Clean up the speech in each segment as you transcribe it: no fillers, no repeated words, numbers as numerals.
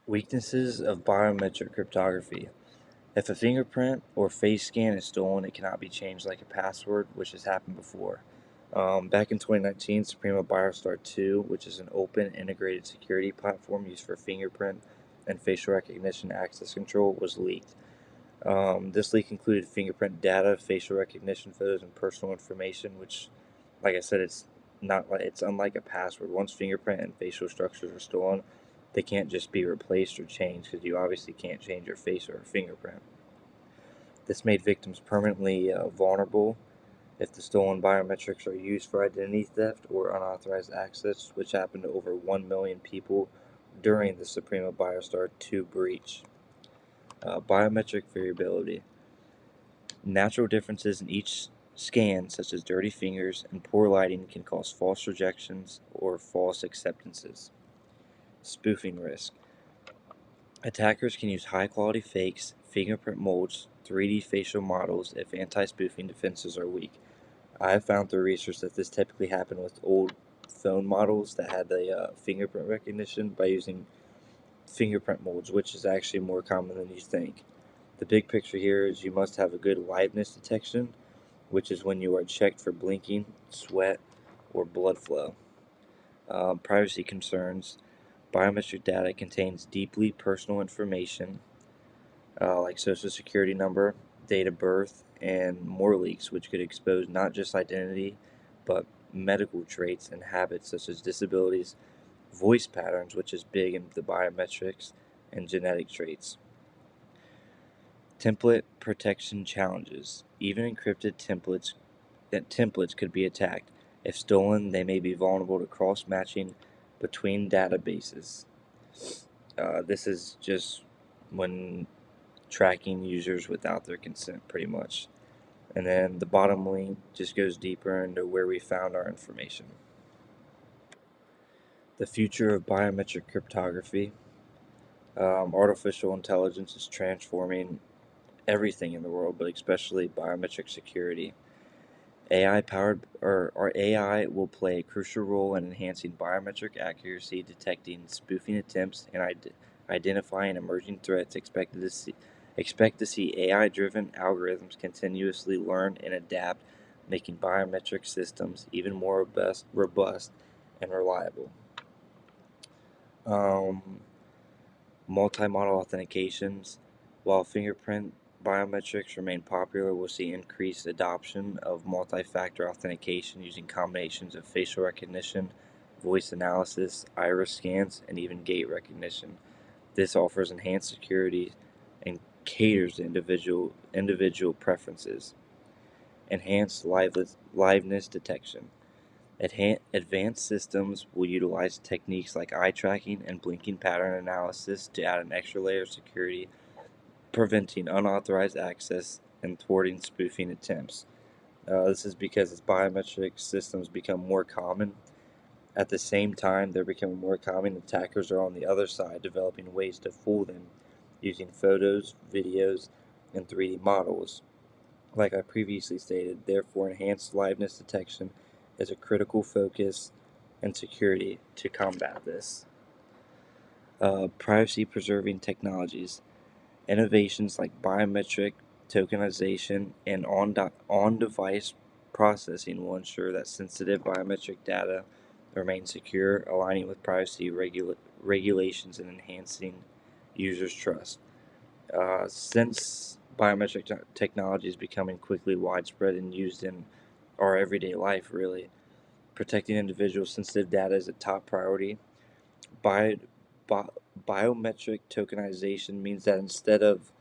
Weaknesses of biometric cryptography. If a fingerprint or face scan is stolen, it cannot be changed like a password, which has happened before. Back in 2019, Suprema BioStar 2, which is an open integrated security platform used for fingerprint and facial recognition access control, was leaked. This leak included fingerprint data, facial recognition photos, and personal information, which, like I said, it's unlike a password. Once fingerprint and facial structures are stolen, they can't just be replaced or changed because you obviously can't change your face or fingerprint. This made victims permanently vulnerable if the stolen biometrics are used for identity theft or unauthorized access, which happened to over 1 million people during the Suprema BioStar 2 breach. Biometric variability. Natural differences in each scan, such as dirty fingers and poor lighting, can cause false rejections or false acceptances. Spoofing risk. Attackers can use high-quality fakes, fingerprint molds, 3D facial models if anti-spoofing defenses are weak. I have found through research that this typically happened with old phone models that had the fingerprint recognition by using fingerprint molds, which is actually more common than you think. The big picture here is you must have a good liveness detection, which is when you are checked for blinking, sweat, or blood flow. Privacy concerns. Biometric data contains deeply personal information like social security number, date of birth, and more leaks, which could expose not just identity, but medical traits and habits such as disabilities, voice patterns, which is big in the biometrics, and genetic traits. Template protection challenges. Even encrypted templates could be attacked. If stolen, they may be vulnerable to cross-matching between databases. This is just when tracking users without their consent, pretty much. And then the bottom link just goes deeper into where we found our information. The future of biometric cryptography. Artificial intelligence is transforming everything in the world, but especially biometric security. AI will play a crucial role in enhancing biometric accuracy, detecting spoofing attempts, and identifying emerging threats. Expect to see AI-driven algorithms continuously learn and adapt, making biometric systems even more robust and reliable. Um, Multi-model authentications. While fingerprint biometrics remain popular, we'll see increased adoption of multi-factor authentication using combinations of facial recognition, voice analysis, iris scans, and even gait recognition. This offers enhanced security and caters to individual preferences. Enhanced liveness detection. Advanced systems will utilize techniques like eye tracking and blinking pattern analysis to add an extra layer of security, preventing unauthorized access and thwarting spoofing attempts. This is because as biometric systems become more common, at the same time they're becoming more common, attackers are on the other side developing ways to fool them using photos, videos, and 3D models. Like I previously stated, therefore, enhanced liveness detection is a critical focus and security to combat this. Privacy preserving technologies. Innovations like biometric tokenization and on device processing will ensure that sensitive biometric data remains secure, aligning with privacy regulations and enhancing users' trust. Since biometric technology is becoming quickly widespread and used in our everyday life, really, protecting individual sensitive data is a top priority. Bio, bi- Biometric tokenization means that instead of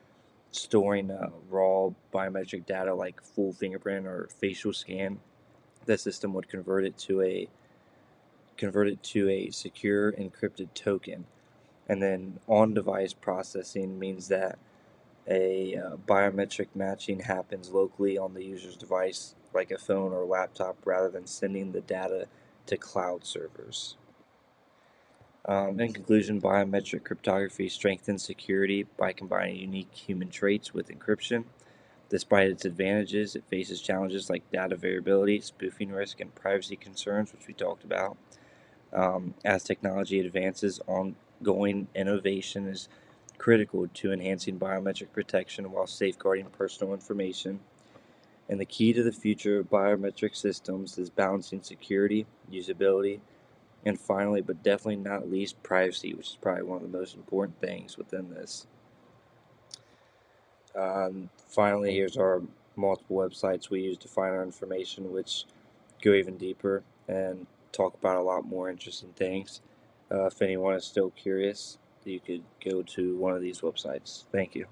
storing raw biometric data like full fingerprint or facial scan, the system would convert it to a secure encrypted token. And then on-device processing means that a biometric matching happens locally on the user's device, like a phone or laptop, rather than sending the data to cloud servers. In conclusion, biometric cryptography strengthens security by combining unique human traits with encryption. Despite its advantages, it faces challenges like data variability, spoofing risk, and privacy concerns, which we talked about. As technology advances, ongoing innovation is critical to enhancing biometric protection while safeguarding personal information. And the key to the future of biometric systems is balancing security, usability, and finally, but definitely not least, privacy, which is probably one of the most important things within this. Finally, here's our multiple websites we use to find our information, which go even deeper and talk about a lot more interesting things. If anyone is still curious, you could go to one of these websites. Thank you.